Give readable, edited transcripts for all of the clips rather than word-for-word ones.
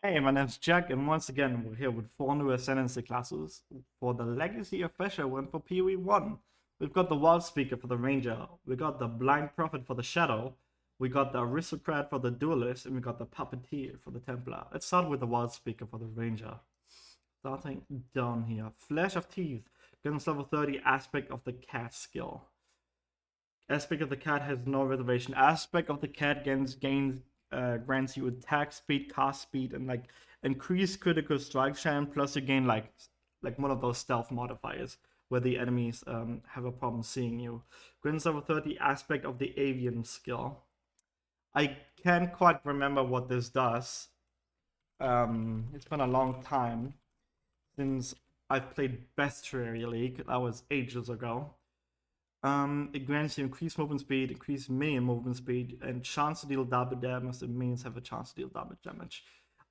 Hey, my name's Jack, and once again, we're here with 4 new Ascendancy classes for the Legacy of Phrecia and for PoE 1. We've got the Wildspeaker for the Ranger, we got the Blindprophet for the Shadow, we got the Aristocrat for the Duelist, and we got the Puppeteer for the Templar. Let's start with the Wildspeaker for the Ranger. Starting down here. Flash of Teeth, gains level 30 aspect of the cat skill. Aspect of the cat has no reservation. Aspect of the cat grants you attack speed, cast speed, and like increased critical strike chance. Plus, you gain like one of those stealth modifiers where the enemies have a problem seeing you. Grants level 30 aspect of the avian skill. I can't quite remember what this does. It's been a long time since I've played Bestiary League. That was ages ago. It grants you increased movement speed, increased minion movement speed, and chance to deal double damage. The minions have a chance to deal double damage.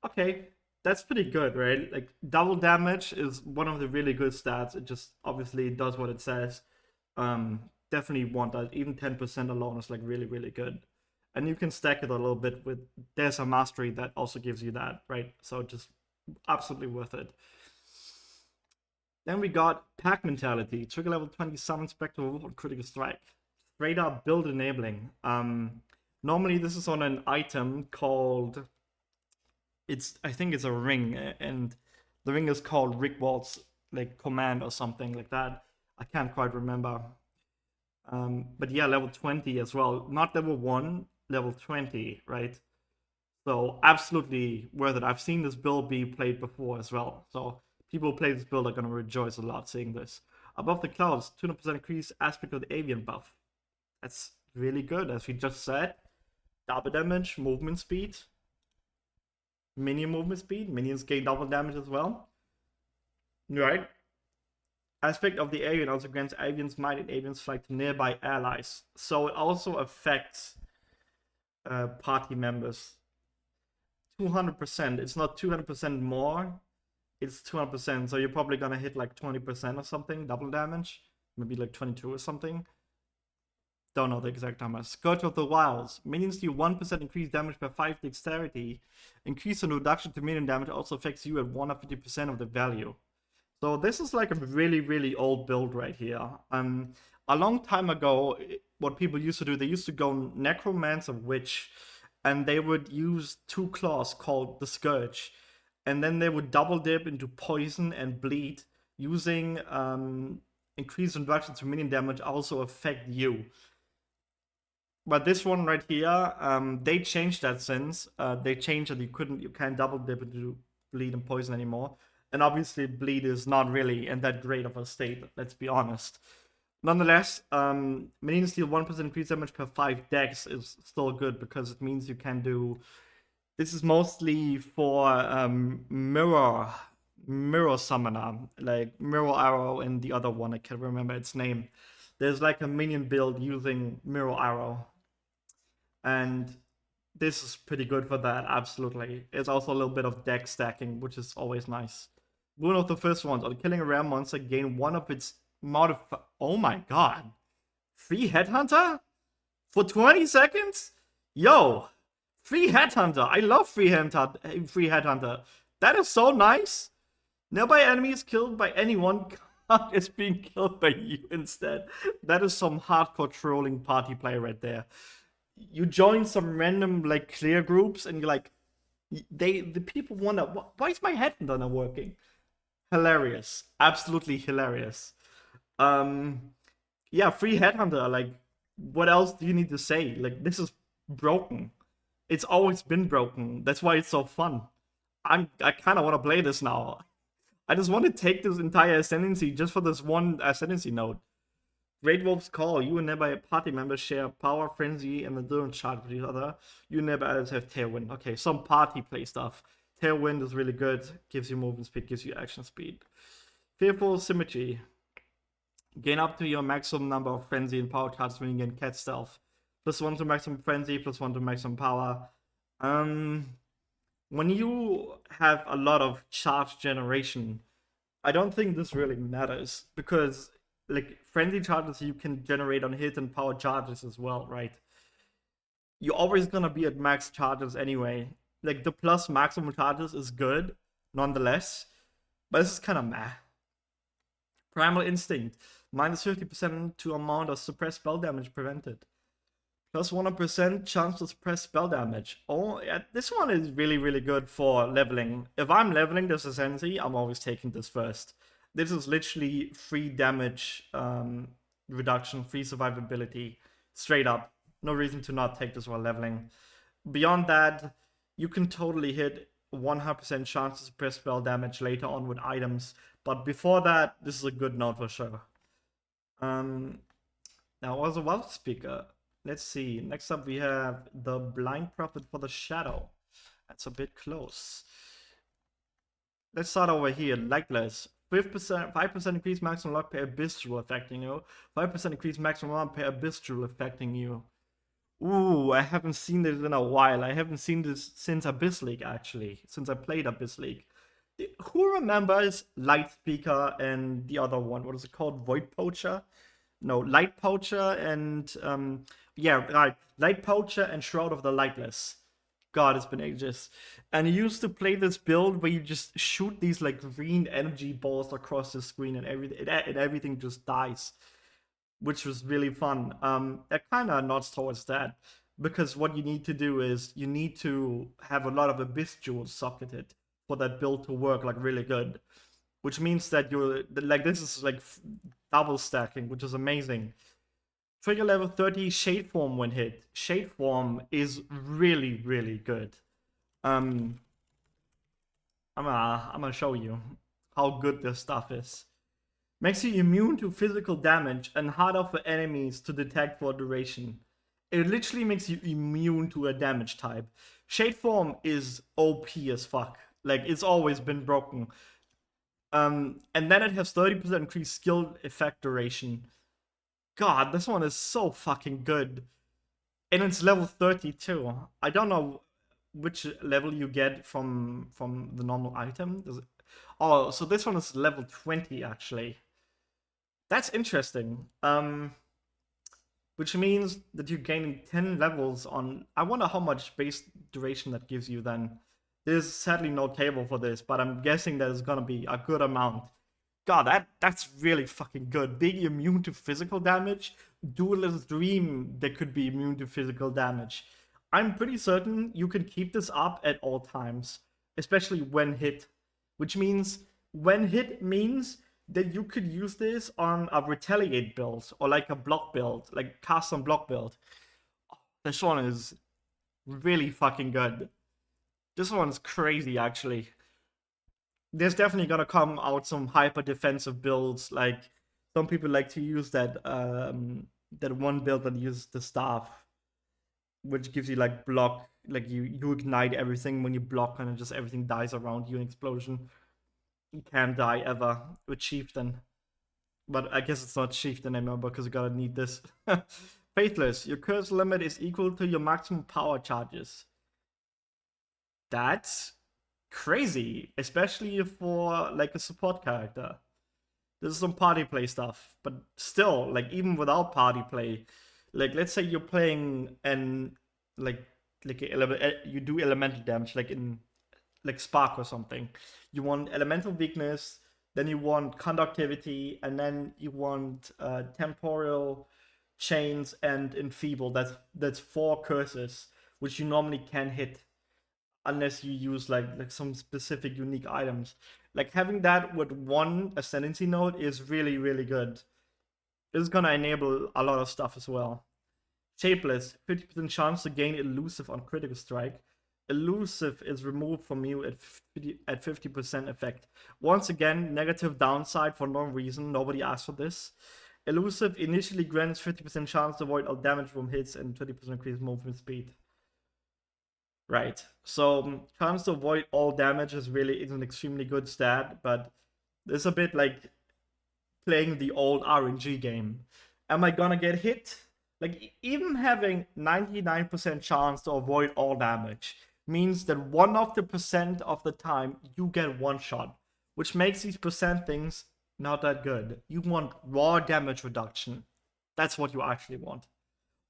Okay, that's pretty good, right? Like, double damage is one of the really good stats. It just obviously does what it says. Definitely want that. Even 10% alone is like really, really good. And you can stack it a little bit with there's a mastery that also gives you that, right? So just absolutely worth it. Then we got Pack Mentality. Trigger level 20 summon Spectral on Critical Strike. Straight up build enabling. Normally this is on an item called... I think it's a ring, and the ring is called Rigwald's like command or something like that. I can't quite remember. But yeah, level 20 as well. Not level 1, level 20, right? So absolutely worth it. I've seen this build be played before as well. So people who play this build are going to rejoice a lot seeing this. Above the Clouds, 200% increase aspect of the avian buff. That's really good, as we just said. Double damage, movement speed, minion movement speed. Minions gain double damage as well. Right? Aspect of the avian also grants avians might and avians flight to nearby allies. So it also affects party members. 200%. It's not 200% more. It's 200%. So you're probably gonna hit like 20% or something, double damage. Maybe like 22 or something. Don't know the exact number. Scourge of the Wilds. Minions do 1% increased damage per 5 dexterity. Increase and reduction to minion damage also affects you at 150% of the value. So this is like a really, really old build right here. A long time ago, what people used to do, they used to go Necromancer Witch, and they would use 2 claws called the Scourge, and then they would double dip into Poison and Bleed, using increased reduction to minion damage also affect you. But this one right here, they changed that since. They changed that you can't double dip into Bleed and Poison anymore. And obviously, Bleed is not really in that great of a state, let's be honest. Nonetheless, minions deal 1% increased damage per 5 dex is still good, because it means you can do... This is mostly for Mirror Summoner, like Mirror Arrow and the other one, I can't remember its name. There's like a minion build using Mirror Arrow. And this is pretty good for that, absolutely. It's also a little bit of deck stacking, which is always nice. One of the first ones, on killing a rare monster, gain one of its oh my god. Free Headhunter? For 20 seconds? Yo! Free Headhunter! I love Free Headhunter. That is so nice! Nearby enemy is killed by anyone, is being killed by you instead. That is some hardcore trolling party play right there. You join some random like clear groups, and you're like, the people wonder, why is my headhunter not working? Hilarious, absolutely hilarious. Yeah, free headhunter. Like, what else do you need to say? Like, this is broken. It's always been broken. That's why it's so fun. I kind of want to play this now. I just want to take this entire ascendancy just for this one ascendancy node. Great Wolf's Call. You and nearby party members share power, frenzy, and endurance charge with each other. You and nearby others have Tailwind. Okay, some party play stuff. Tailwind is really good. Gives you movement speed, gives you action speed. Fearful Symmetry. Gain up to your maximum number of frenzy and power charges when you gain cat stealth. +1 to maximum frenzy, +1 to maximum power. When you have a lot of charge generation, I don't think this really matters, because like frenzy charges you can generate on hit and power charges as well, right? You're always gonna be at max charges anyway. Like the plus maximum charges is good, nonetheless, but this is kind of meh. Primal Instinct, minus 50% to amount of suppressed spell damage prevented. Plus 100% chance to suppress spell damage. Oh, yeah, this one is really, really good for leveling. If I'm leveling this Ascendancy, I'm always taking this first. This is literally free damage reduction, free survivability, straight up. No reason to not take this while leveling. Beyond that, you can totally hit 100% chance to suppress spell damage later on with items. But before that, this is a good note for sure. Now, also Wildspeaker. Let's see. Next up, we have the Blindprophet for the Shadow. That's a bit close. Let's start over here. Lightless. 5% increase maximum luck per Abyss Jewel affecting you. 5% increase maximum luck per Abyss Jewel affecting you. Ooh, I haven't seen this in a while. I haven't seen this since Abyss League, actually. Since I played Abyss League. Who remembers Lightspeaker and the other one? What is it called? Voidpoacher? No, Lightpoacher and yeah, right. Lightpoacher and Shroud of the Lightless. God, it's been ages. And you used to play this build where you just shoot these like green energy balls across the screen and everything just dies, which was really fun. It kind of nods towards that because what you need to do is you need to have a lot of Abyss Jewels socketed for that build to work like really good, which means that you're like this is like double stacking, which is amazing. Trigger level 30 Shade Form when hit. Shade Form is really, really good. I'm gonna show you how good this stuff is. Makes you immune to physical damage and harder for enemies to detect for a duration. It literally makes you immune to a damage type. Shade Form is OP as fuck. Like, it's always been broken. And then it has 30% increased skill effect duration. God, this one is so fucking good. And it's level 32. I don't know which level you get from the normal item. Oh, so this one is level 20 actually. That's interesting. Which means that you're gaining 10 levels on... I wonder how much base duration that gives you then. There's sadly no table for this, but I'm guessing there's gonna be a good amount. God, that's really fucking good. Being immune to physical damage, Duelist Dream that could be immune to physical damage. I'm pretty certain you can keep this up at all times, especially when hit. Which means, when hit means that you could use this on a retaliate build, or like a block build, like cast on block build. This one is really fucking good. This one's crazy, actually. There's definitely gonna come out some hyper defensive builds. Like some people like to use that that one build that uses the staff, which gives you like block, like you ignite everything when you block, and just everything dies around you in explosion. You can't die ever with Chieftain, but I guess it's not Chieftain anymore because you gotta need this. Faithless, your curse limit is equal to your maximum power charges. That's crazy, especially for like a support character. This is some party play stuff, but still, like even without party play, like let's say you're playing and like you do elemental damage, like in like Spark or something. You want elemental weakness, then you want conductivity, and then you want temporal, chains, and enfeeble. That's 4 curses, which you normally can hit unless you use like some specific unique items. Like having that with one ascendancy node is really, really good. This is gonna enable a lot of stuff as well. Shapeless, 50% chance to gain elusive on critical strike. Elusive is removed from you at 50% effect. Once again, negative downside for no reason. Nobody asked for this. Elusive initially grants 50% chance to avoid all damage from hits and 20% increased movement speed. Right. So chance to avoid all damage is an extremely good stat, but it's a bit like playing the old RNG game. Am I gonna get hit? Like, even having 99% chance to avoid all damage means that 1% of the time you get one shot, which makes these percent things not that good. You want raw damage reduction. That's what you actually want.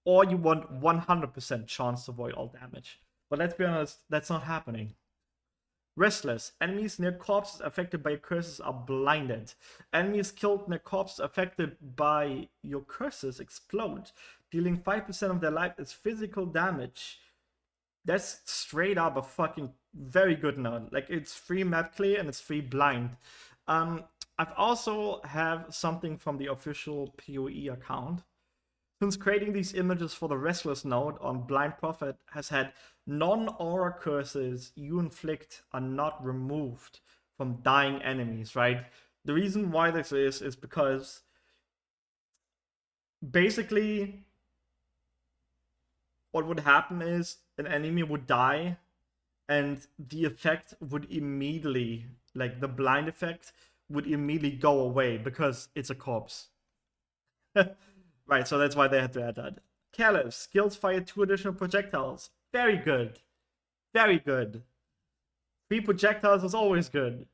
Or you want 100% chance to avoid all damage. But let's be honest, that's not happening. Restless. Enemies near corpses affected by your curses are blinded. Enemies killed near corpses affected by your curses explode, dealing 5% of their life as physical damage. That's straight up a fucking very good node. Like, it's free map clear and it's free blind. I've also have something from the official PoE account. Since creating these images for the Restless node on Blindprophet has had non-aura curses you inflict are not removed from dying enemies, right? The reason why this is because basically what would happen is an enemy would die and the effect would immediately, like the blind effect, would immediately go away because it's a corpse. Right, so that's why they had to add that. Careless. Skills fire 2 additional projectiles. Very good. Very good. 3 projectiles is always good.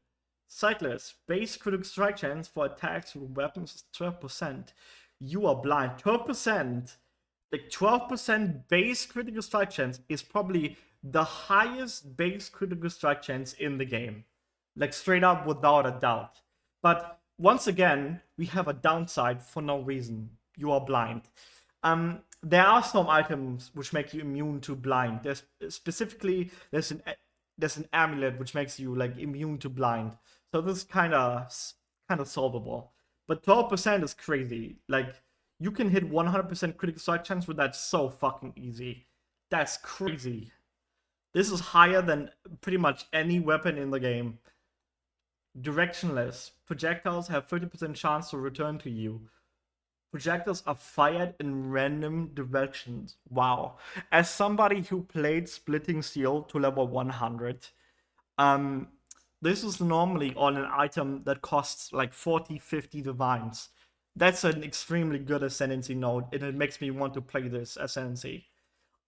Cyclist. Base critical strike chance for attacks with weapons is 12%. You are blind. 12%. Like 12% base critical strike chance is probably the highest base critical strike chance in the game. Like straight up without a doubt. But once again, we have a downside for no reason. You are blind. There are some items which make you immune to blind. There's specifically there's an amulet which makes you like immune to blind. So this is kind of solvable. But 12% is crazy. Like you can hit 100% critical strike chance with that so fucking easy. That's crazy. This is higher than pretty much any weapon in the game. Directionless. Projectiles have 30% chance to return to you. Projectiles are fired in random directions. Wow. As somebody who played Splitting Seal to level 100, this is normally on an item that costs like 40, 50 divines. That's an extremely good Ascendancy node, and it makes me want to play this Ascendancy.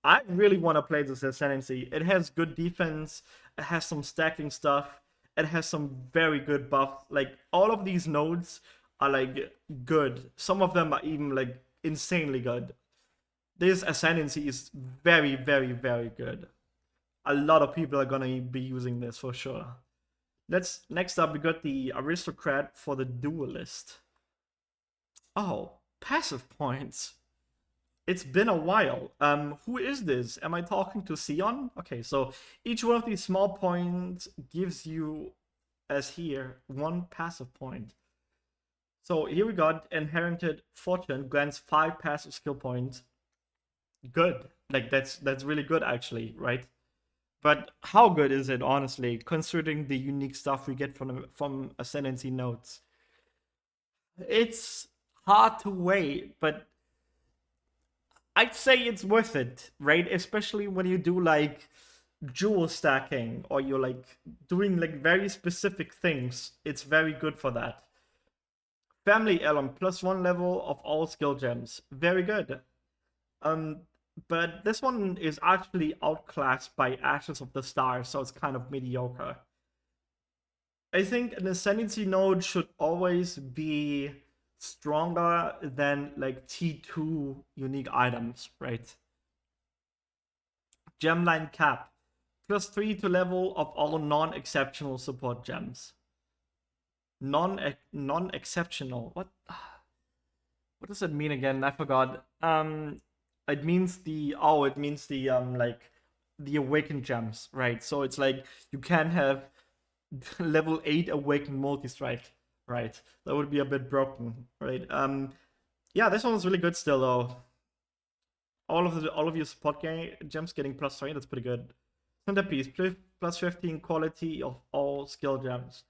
I really want to play this Ascendancy. It has good defense, it has some stacking stuff, it has some very good buffs. Like, all of these nodes are like good. Some of them are even like insanely good. This Ascendancy is very, very, very good. A lot of people are gonna be using this for sure. Next up we got the Aristocrat for the Duelist. Oh, passive points. It's been a while. Who is this? Am I talking to Sion? Okay, so each one of these small points gives you, as here, 1 passive point. So here we got Inherited Fortune grants 5 passive skill points. Good. Like that's really good actually, right? But how good is it, honestly, considering the unique stuff we get from Ascendancy nodes? It's hard to weigh, but I'd say it's worth it, right? Especially when you do like jewel stacking or you're like doing like very specific things. It's very good for that. Family Elm, +1 level of all skill gems. Very good. But this one is actually outclassed by Ashes of the Stars, so it's kind of mediocre. I think an Ascendancy node should always be stronger than like T2 unique items, right? Gemline Cap, +3 to level of all non-exceptional support gems. Non-exceptional. What does that mean again? I forgot. It means the like the awakened gems, right? So it's like you can have level 8 awakened multi-strike, right? That would be a bit broken, right? Yeah, this one was really good still though. All of your support gems getting +3, that's pretty good. Centerpiece, +15 quality of all skill gems.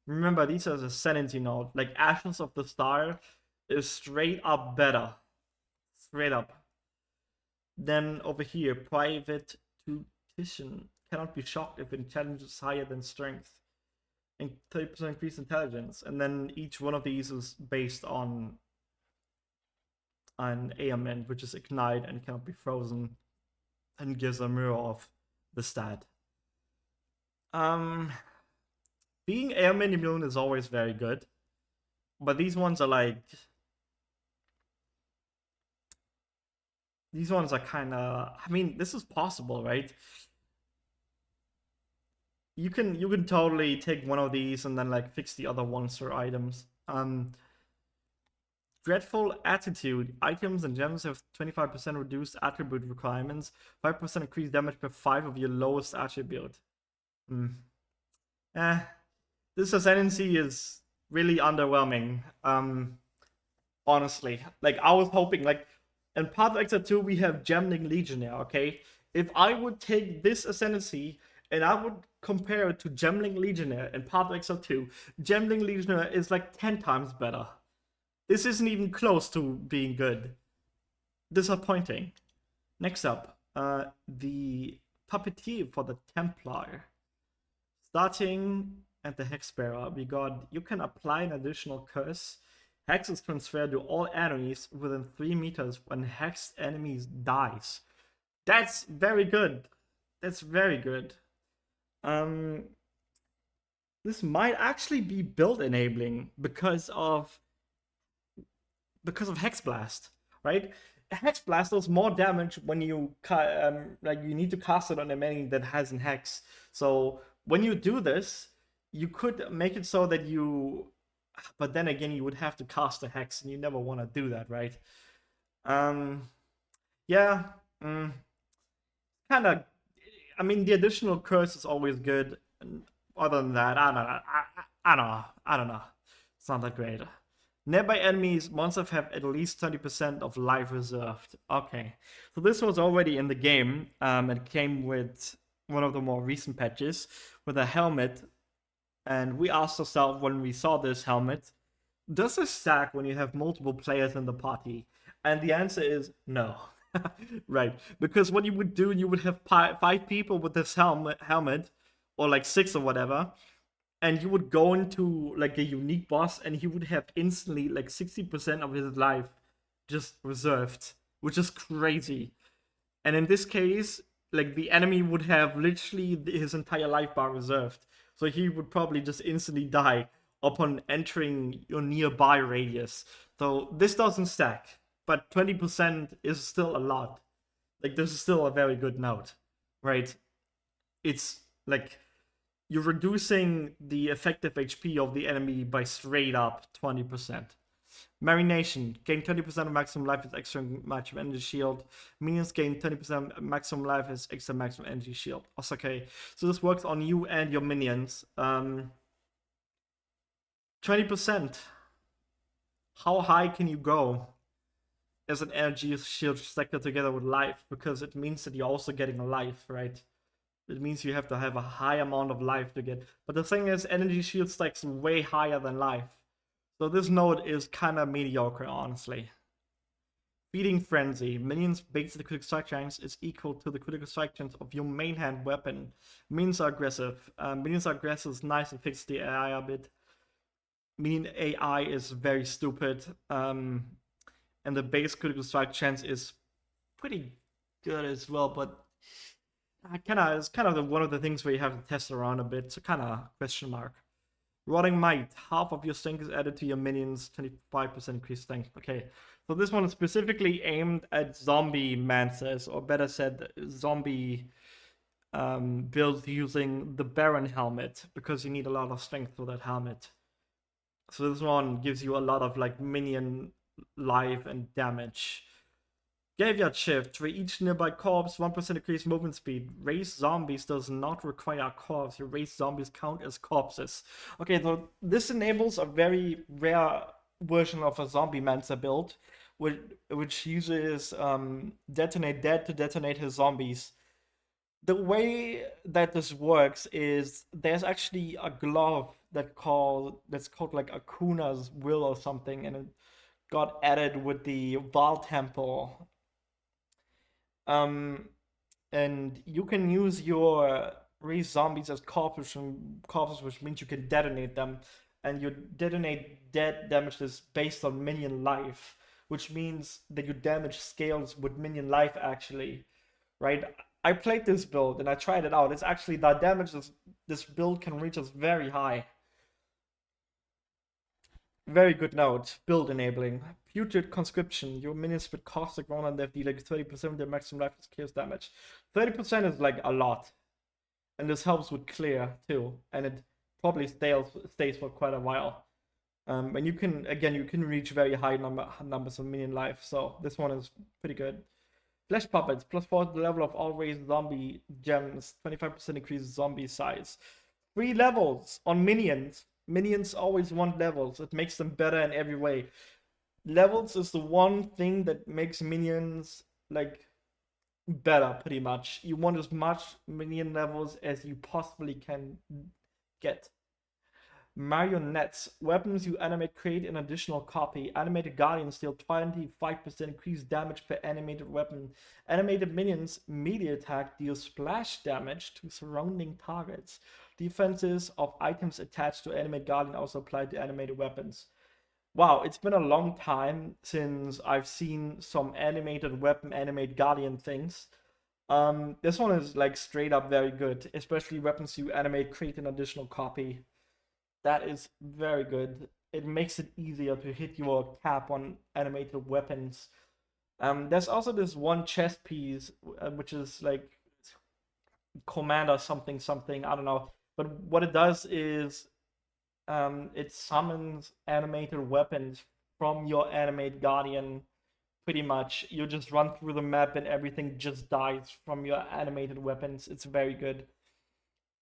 Remember, these are the Ascendancy node. Like Ashes of the Star is straight up better. Straight up. Then over here, Private Tuition. Cannot be shocked if intelligence is higher than strength. And 30% increased intelligence. And then each one of these is based on an ailment, which is ignite and cannot be frozen. And gives a mirror of the stat. Being ailment immune is always very good. But these ones are like... These ones are kind of... I mean, this is possible, right? you can totally take one of these and then like fix the other ones or items. Dreadful Attitude. Items and gems have 25% reduced attribute requirements, 5% increased damage per 5 of your lowest attribute. Eh, this Ascendancy is really underwhelming. Honestly, like I was hoping, like in Path of Exile 2 we have Gemling Legionnaire. Okay, if I would take this Ascendancy and I would compare it to Gemling Legionnaire in Path of Exile 2, Gemling Legionnaire is like 10 times better. This isn't even close to being good. Disappointing. Next up, the Puppeteer for the Templar. Starting at the Hexbearer, we got you can apply an additional curse. Hex is transferred to all enemies within 3 meters when hexed enemies dies. That's very good. That's very good. This might actually be build enabling because of Hex Blast, right? Hex Blast does more damage when you like you need to cast it on a enemy that has an hex. So when you do this, you could make it so that you, but then again, you would have to cast a hex, and you never want to do that, right? Yeah, kind of. I mean, the additional curse is always good. Other than that, I don't know. I don't know. It's not that great. Nearby enemies, monsters have at least 20% of life reserved. Okay, so this was already in the game. It came with one of the more recent patches with a helmet. And we asked ourselves when we saw this helmet, does this stack when you have multiple players in the party? And the answer is no. Right, because what you would do, you would have 5 people with this helmet, or like 6 or whatever, and you would go into like a unique boss and he would have instantly like 60% of his life just reserved, which is crazy. And in this case, like the enemy would have literally his entire life bar reserved, so he would probably just instantly die upon entering your nearby radius. So this doesn't stack, but 20% is still a lot. Like this is still a very good note, right? It's like you're reducing the effective HP of the enemy by straight up 20%. Marination. Gain 20% of maximum life as extra maximum energy shield. Minions gain 20% maximum life as extra maximum energy shield. Also, okay. So this works on you and your minions. 20%. How high can you go as an energy shield stacked together with life? Because it means that you're also getting a life, right? It means you have to have a high amount of life to get. But the thing is, energy shield stacks way higher than life. So this node is kind of mediocre, honestly. Feeding Frenzy. Minions based on the critical strike chance is equal to the critical strike chance of your main hand weapon. Minions are aggressive. Minions are aggressive is nice and fix the AI a bit. Minion AI is very stupid. And the base critical strike chance is pretty good as well, but it's kind of one of the things where you have to test around a bit. So kind of question mark. Rotting Might. Half of your strength is added to your minions. 25% increased strength. Okay, so this one is specifically aimed at zombie mancers, or better said, zombie builds using the Baron helmet, because you need a lot of strength for that helmet. So this one gives you a lot of like minion life and damage. Graveyard Shift. For each nearby corpse, 1% increased movement speed. Raised zombies does not require a corpse. Your raised zombies count as corpses. Okay, so this enables a very rare version of a zombie mancer build, which uses detonate dead to detonate his zombies. The way that this works is there's actually a glove that's called like Akuna's Will or something, and it got added with the Val Temple. And you can use your raised zombies as corpses, which means you can detonate them, and you detonate dead damages based on minion life, which means that your damage scales with minion life actually, right? I played this build and I tried it out. It's actually the damage this build can reach is very high. Very good note. Build enabling. Putrid Conscription. Your minions with caustic ground and they deal like 30% of their maximum life is chaos damage. 30% is like a lot. and this helps with clear too, and it probably stays for quite a while. And you can reach very high numbers of minion life, so this one is pretty good. Flesh puppets, +4 to the level of all raised zombie gems, 25% increase zombie size. 3 levels on minions. Minions always want levels. It makes them better in every way. Levels is the one thing that makes minions like better, pretty much. You want as much minion levels as you possibly can get. Marionettes. Weapons you animate create an additional copy. Animated guardians deal 25% increased damage per animated weapon. Animated minions melee attack deals splash damage to surrounding targets. Defenses of items attached to animated guardian also apply to animated weapons. Wow, it's been a long time since I've seen some animated weapon, animated guardian things. This one is like straight up very good, especially weapons you animate create an additional copy. That is very good. It makes it easier to hit your cap on animated weapons. There's also this one chest piece, which is like commander something something, I don't know. But what it does is it summons animated weapons from your animate guardian. Pretty much, you just run through the map and everything just dies from your animated weapons. It's very good.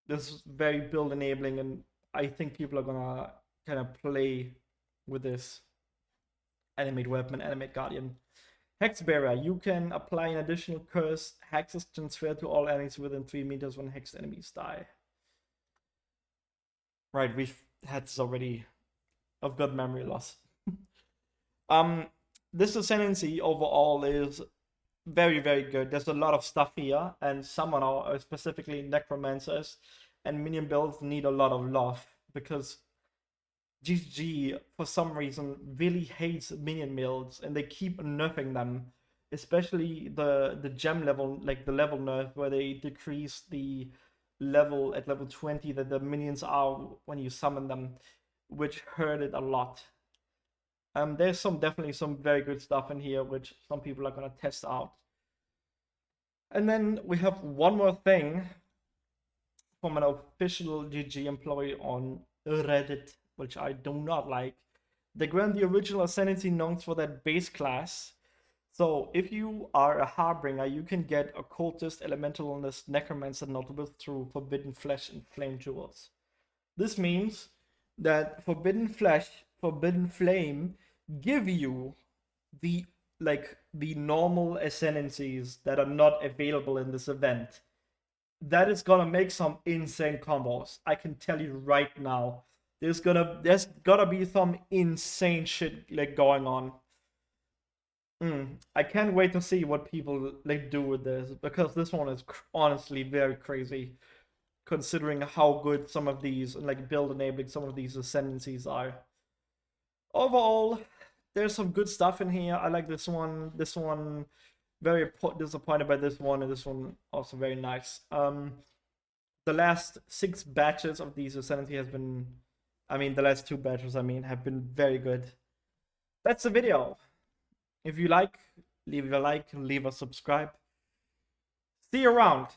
This is very build enabling, and I think people are gonna kind of play with this animate weapon, animate guardian. Hexbearer, you can apply an additional curse. Hexes transfer to all enemies within 3 meters when hexed enemies die. Right, we've had this already. I've got memory loss. This Ascendancy overall is very, very good. There's a lot of stuff here, and some specifically necromancers and minion builds need a lot of love, because GG for some reason really hates minion builds and they keep nerfing them, especially the gem level, like the level nerf where they decrease the level at level 20 that the minions are when you summon them, which hurt it a lot. There's definitely some very good stuff in here which some people are gonna test out. And then we have one more thing from an official GG employee on Reddit, which I do not like. They grant the original Ascendancy nonce for that base class. So if you are a Harbinger, you can get Occultist, Elementalist, Necromancer, Notable through Forbidden Flesh and Flame Jewels. This means that Forbidden Flesh, Forbidden Flame give you the normal Ascendancies that are not available in this event. That is gonna make some insane combos. I can tell you right now. There's gotta be some insane shit like going on. I can't wait to see what people like do with this, because this one is honestly very crazy, considering how good some of these like build enabling some of these Ascendancies are. Overall, there's some good stuff in here. I like this one. This one, very disappointed by this one, and this one also very nice. The last 6 batches of these Ascendancy has been, the last 2 batches, have been very good. That's the video. If you like, leave a like, leave a subscribe. See you around.